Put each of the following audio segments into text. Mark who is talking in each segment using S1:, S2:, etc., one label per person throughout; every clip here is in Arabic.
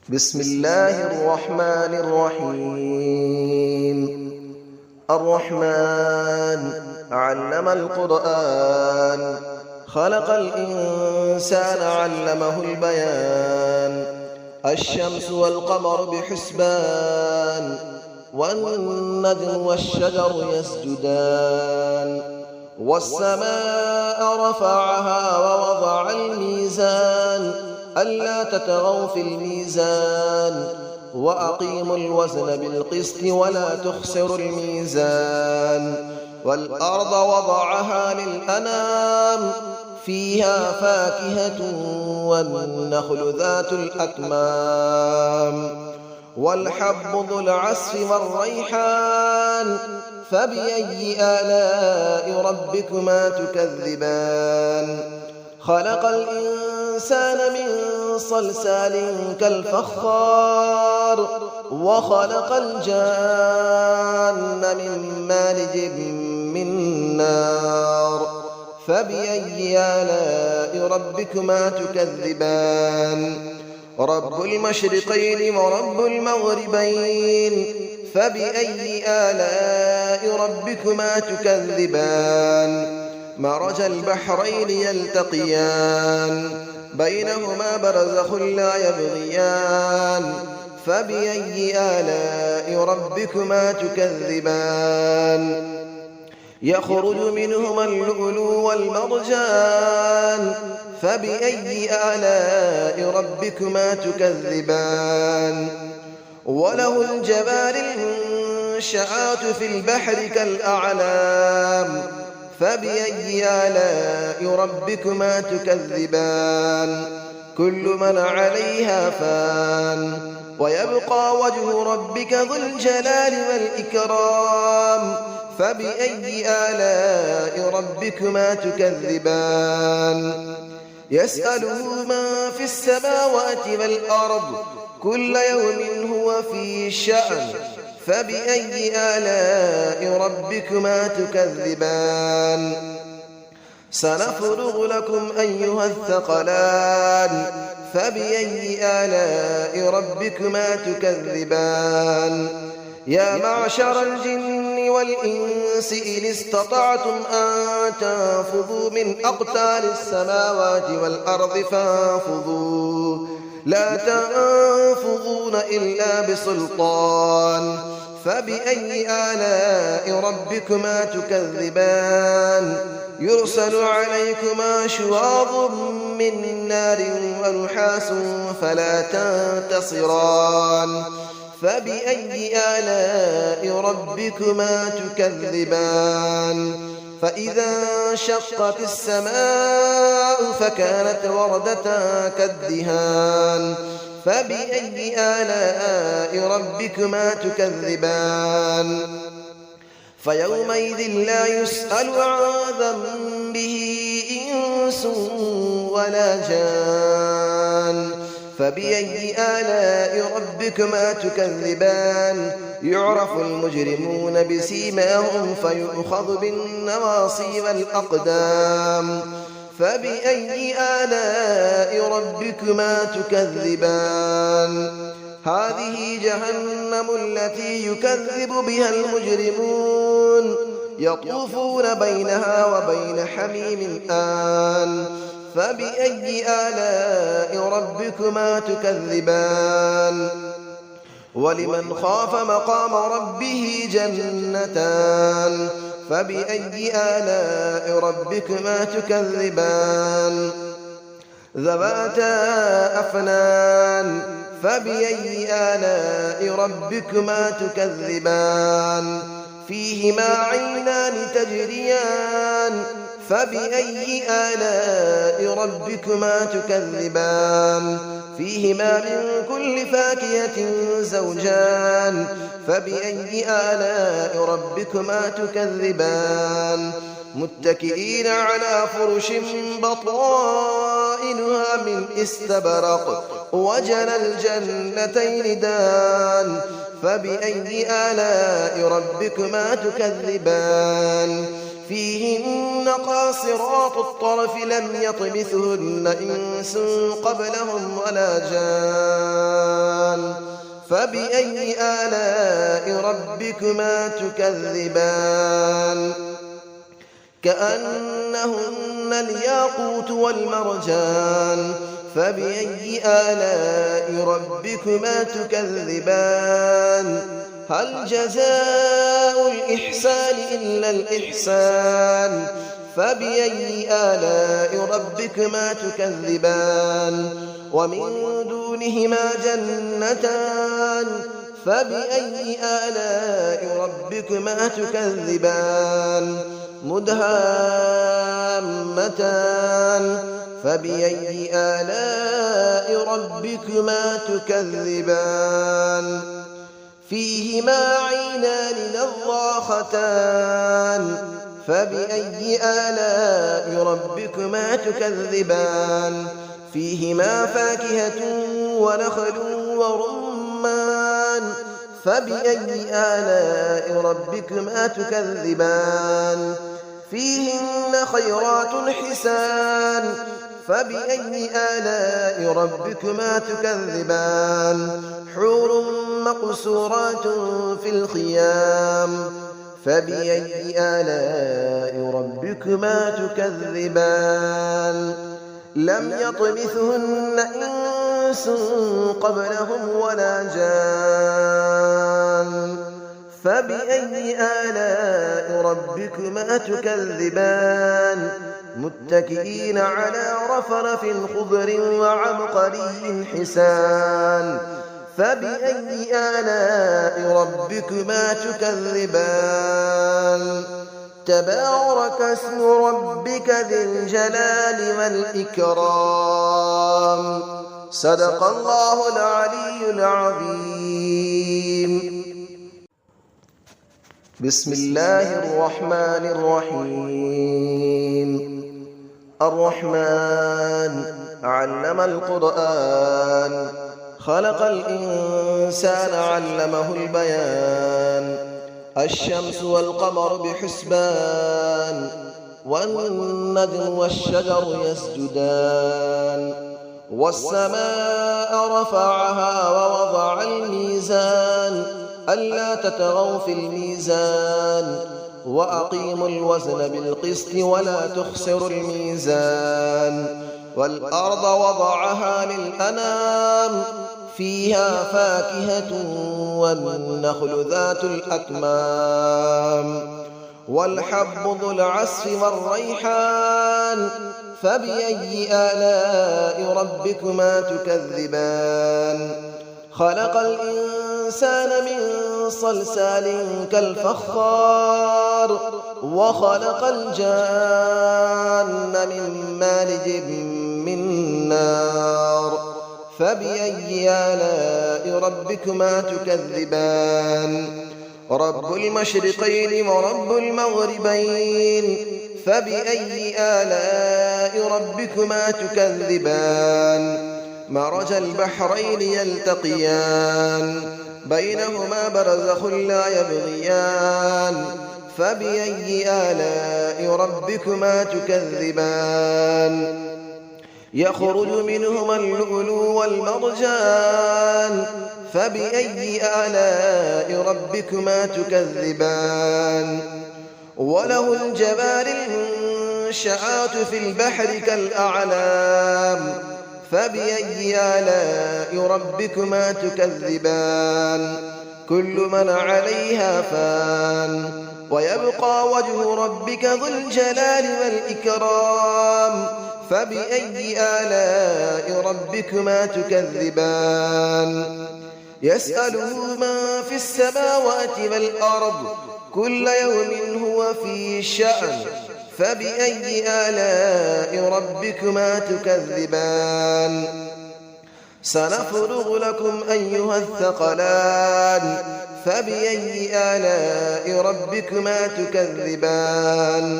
S1: بسم الله الرحمن الرحيم. الرحمن علم القرآن، خلق الإنسان علمه البيان. الشمس والقمر بحسبان، والنجم والشجر يسجدان. والسماء رفعها ووضع الميزان، ألا تطغوا في الميزان، وأقيموا الوزن بالقسط ولا تخسروا الميزان. والأرض وضعها للأنام، فيها فاكهة والنخل ذات الأكمام، والحب ذو العصف والريحان. فبأي آلاء ربكما تكذبان؟ خلق الإنسان من صلصال كالفخار، وخلق الجان من مارج من نار. فبأي آلاء ربكما تكذبان؟ رب المشرقين ورب المغربين. فبأي آلاء ربكما تكذبان؟ مرج البحرين يلتقيان، بينهما برزخ لا يبغيان. فبأي آلاء ربكما تكذبان؟ يخرج منهما اللؤلؤ والمرجان. فبأي آلاء ربكما تكذبان؟ وله الجوار المنشآت في البحر كالأعلام. فبأي آلاء ربكما تكذبان؟ كل من عليها فان، ويبقى وجه ربك ذو الجلال والإكرام. فبأي آلاء ربكما تكذبان؟ يسأله من في السماوات والأرض، كل يوم هو في شأن. فبأي آلاء ربكما تكذبان؟ سنفرغ لكم أيها الثقلان. فبأي آلاء ربكما تكذبان؟ يا معشر الجن والإنس إن استطعتم أن تنفذوا من أقطار السماوات والأرض فانفذوا، لا تنفذون إلا بسلطان. فبأي آلاء ربكما تكذبان؟ يرسل عليكما شواظ من نار ونحاس فلا تنتصران. فبأي آلاء ربكما تكذبان؟ فإذا انشقت السماء فكانت وردة كالدهان. فبأي آلاء ربكما تكذبان؟ فيومئذ لا يسأل عن ذنبه إنس ولا جان. فبأي آلاء ربكما تكذبان؟ يعرف المجرمون بسيماهم فيؤخذ بالنواصي والأقدام. فبأي آلاء ربكما تكذبان؟ هذه جهنم التي يكذب بها المجرمون، يطوفون بينها وبين حميم آن. فبأي آلاء ربكما تكذبان؟ ولمن خاف مقام ربه جنتان. فبأي آلاء ربكما تكذبان؟ ذواتا أفنان. فبأي آلاء ربكما تكذبان؟ فيهما عينان تجريان. فبأي آلاء ربكما تكذبان؟ فيهما من كل فاكهة زوجان. فبأي آلاء ربكما تكذبان؟ متكئين على فرش بطائنها من استبرق، وجنى الجنتين دان. فبأي آلاء ربكما تكذبان؟ فيهن قاصرات الطرف لم يطمثهن إنس قبلهم ولا جان. فبأي آلاء ربكما تكذبان كأنهن الياقوت والمرجان فبأي آلاء ربكما تكذبان هل جزاء الإحسان إلا الإحسان فبأي آلاء ربكما تكذبان ومن دونهما جنتان فبأي آلاء ربكما تكذبان مدهامتان فبأي آلاء ربكما تكذبان فيهما عينان نضاختان فبأي آلاء ربكما تكذبان فيهما فاكهة ونخل ورمان فبأي آلاء ربكما تكذبان فيهن خيرات حسان فبأي آلاء ربكما تكذبان حور مقصورات في الخيام فبأي آلاء ربكما تكذبان لم يطمثهن إنس قبلهم ولا جان فبأي آلاء ربكما تكذبان متكئين على رفرف خضر وعبقري حسان فبأي آلاء ربكما تكذبان تبارك اسم ربك ذي الجلال والإكرام صدق الله العلي العظيم بسم الله الرحمن الرحيم الرحمن علم القرآن خلق الإنسان علمه البيان الشمس والقمر بحسبان والنجم والشجر يسجدان والسماء رفعها ووضع الميزان ألا تطغوا في الميزان وأقيموا الوزن بالقسط ولا تخسروا الميزان والأرض وضعها للأنام فيها فاكهة والنخل ذات الأكمام والحب ذو العصف والريحان فبأي آلاء ربكما تكذبان خلق الإنسان من صلصال كالفخار وخلق الجان من مارج من نار فبأي آلاء ربكما تكذبان رب المشرقين ورب المغربين فبأي آلاء ربكما تكذبان مرج البحرين يلتقيان بينهما برزخ لا يبغيان فبأي آلاء ربكما تكذبان يخرج منهما اللؤلؤ والمرجان فبأي آلاء ربكما تكذبان وله الجبال المنشآت في البحر كالأعلام فبأي آلاء ربكما تكذبان كل من عليها فان ويبقى وجه ربك ذو الجلال والإكرام فبأي آلاء ربكما تكذبان يسأله من في السماوات والأرض كل يوم هو في شأن فبأي آلاء ربكما تكذبان سنفرغ لكم أيها الثقلان فبأي آلاء ربكما تكذبان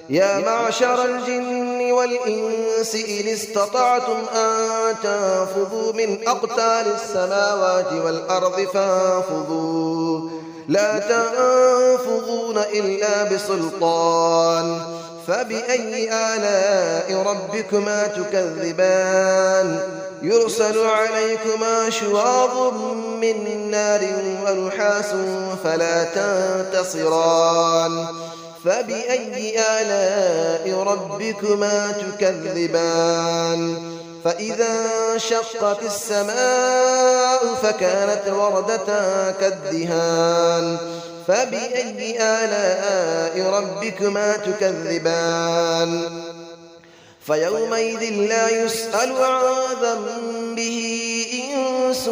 S1: يا معشر الجن والإنس إن استطعتم أن تنفذوا من أقطار السماوات والأرض فانفذوا لا تنفذون إلا بسلطان فبأي آلاء ربكما تكذبان يرسل عليكما شواظ من نار ونحاس فلا تنتصران فبأي آلاء ربكما تكذبان فإذا انشقت السماء فكانت وردة كالدهان فبأي آلاء ربكما تكذبان فيومئذ لا يسأل عن ذنبه إنس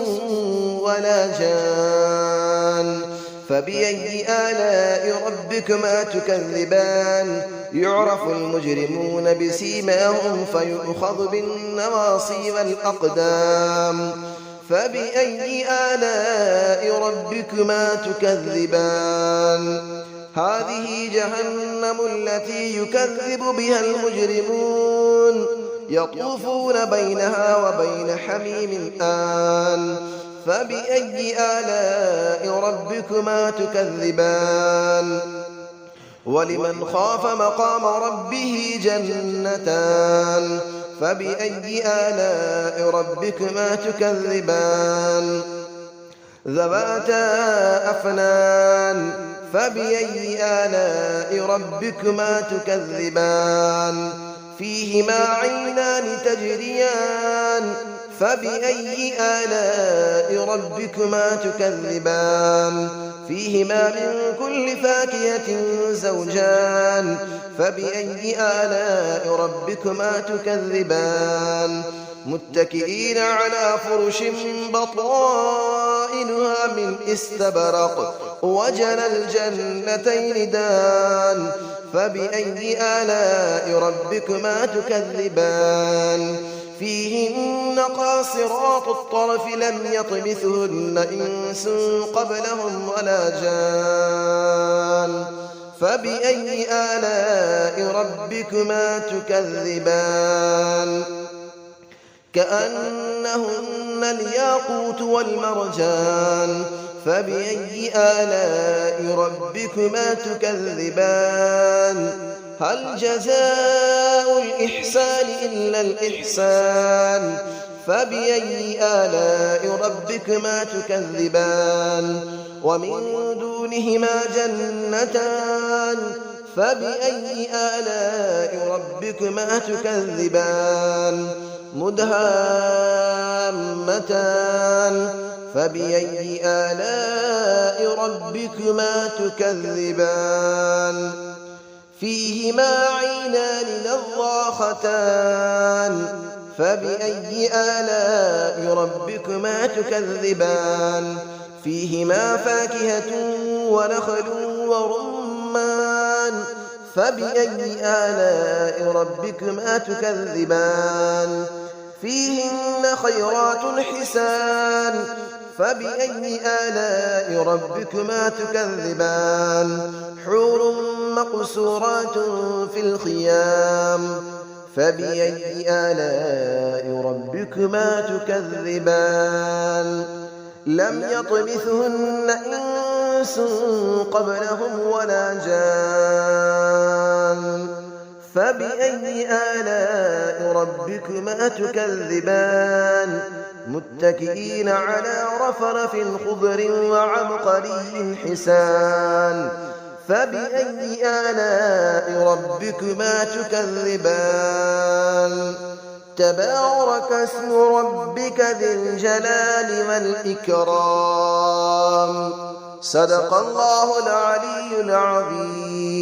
S1: ولا جان فبأي آلاء ربكما تكذبان يعرف المجرمون بسيماهم فيؤخذ بالنواصي والأقدام فبأي آلاء ربكما تكذبان هذه جهنم التي يكذب بها المجرمون يطوفون بينها وبين حميم آن فبأي آلاء ربكما تكذبان ولمن خاف مقام ربه جنتان فبأي آلاء ربكما تكذبان ذواتا أفنان فبأي آلاء ربكما تكذبان فيهما عينان تجريان فبأي آلاء ربكما تكذبان فيهما من كل فاكهة زوجان فبأي آلاء ربكما تكذبان متكئين على فرش بطائنها من استبرق وجنى الجنتين دان فبأي آلاء ربكما تكذبان فيهن قاصرات الطرف لم يطمثهن إنس قبلهم ولا جان فبأي آلاء ربكما تكذبان كأنهن الياقوت والمرجان فبأي آلاء ربكما تكذبان هل جزاء الإحسان إلا الإحسان فبأي آلاء ربكما تكذبان ومن دونهما جنتان فبأي آلاء ربكما تكذبان مدهامتان فبأي آلاء ربكما تكذبان فيهما عينان نضاختان فبأي آلاء ربكما تكذبان فيهما فاكهة ونخل ورمان فبأي آلاء ربكما تكذبان فيهن خيرات حسان فبأي آلاء ربكما تكذبان حور مقصورات في الخيام فبأي آلاء ربكما تكذبان لم يطمثهن إنس قبلهم ولا جان فبأي آلاء ربكما تكذبان متكئين على رفرف خضر وعبقري حسان فبأي آلاء ربكما تكذبان تبارك اسم ربك ذي الجلال والإكرام صدق الله العلي العظيم.